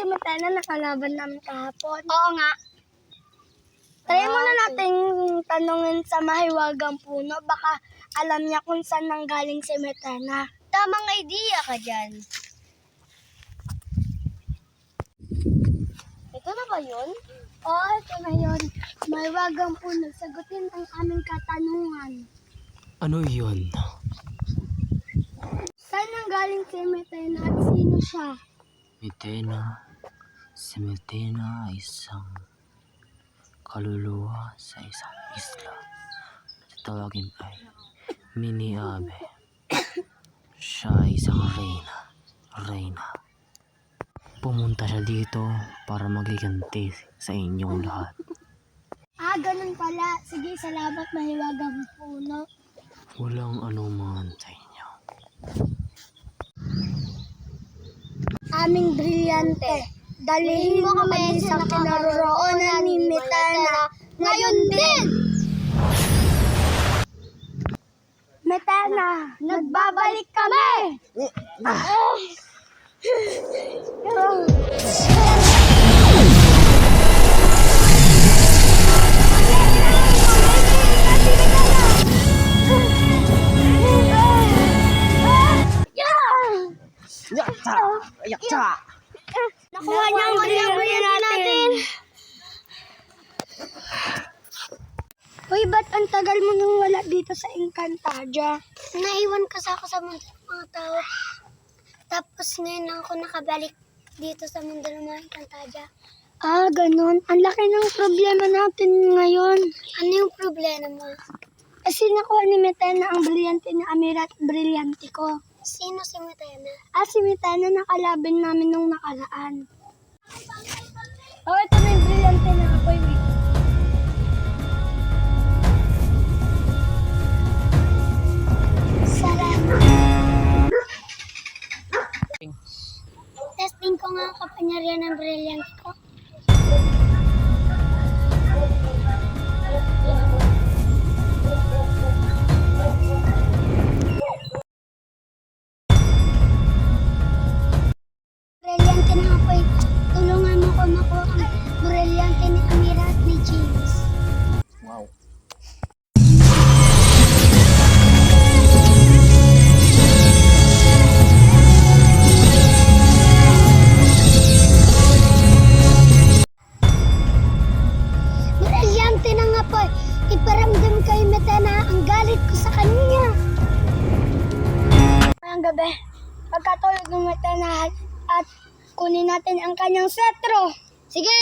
si Matena na kalaban namin kahapon? Oo nga. Try mo na nating tanungin sa mahiwagang puno. Baka alam niya kung saan nanggaling si Matena. Tamang idea ka dyan. Ito na ba yun? Oo, ito na yun. Mahiwagang puno. Sagutin ang aming katanungan. Ano yun? Saan nanggaling si Matena at sino siya? Si Metena ay isang kaluluwa sa isang isla. Tawagin ay Mini Abe. Siya ay isang reyna. Pumunta siya dito para magliganti sa inyong lahat. Ganun pala. Sige, salamat mahiwagang puno. Walang anuman sa inyo. Aming brilyante. Dalhin mo kami sa kinaroroonan ni Metena ngayon din! Metena, nagbabalik kami! Nakuha niya ang brilyante natin! Uy, ba't ang tagal mo nang wala dito sa Encantadia? Naiwan kasi ako sa mundo ng mga tao. Tapos ngayon lang ako nakabalik dito sa mundo ng mga Encantadia. Ganun. Ang laki ng problema natin ngayon. Ano yung problema mo? Kasi nakuha ni Metena ang brilyante ni Amira at brilyante ko. Sino si Metena? Si Metena nakalaban namin nung nakaraan. Ito na yung brilyante na ako. Salamat. Testing ko nga ang kapangyarihan ng brilyante ko. Brilyante na ako eh. Tulungan mo ko makuha ang brilyante ni Amira at ni James. Wow. Brilyante na nga po. Iparamdam kay Metena ang galit ko sa kanya. Ngayong gabi, pagkatulog ng Metena at kunin natin ang kanyang setro. Sige!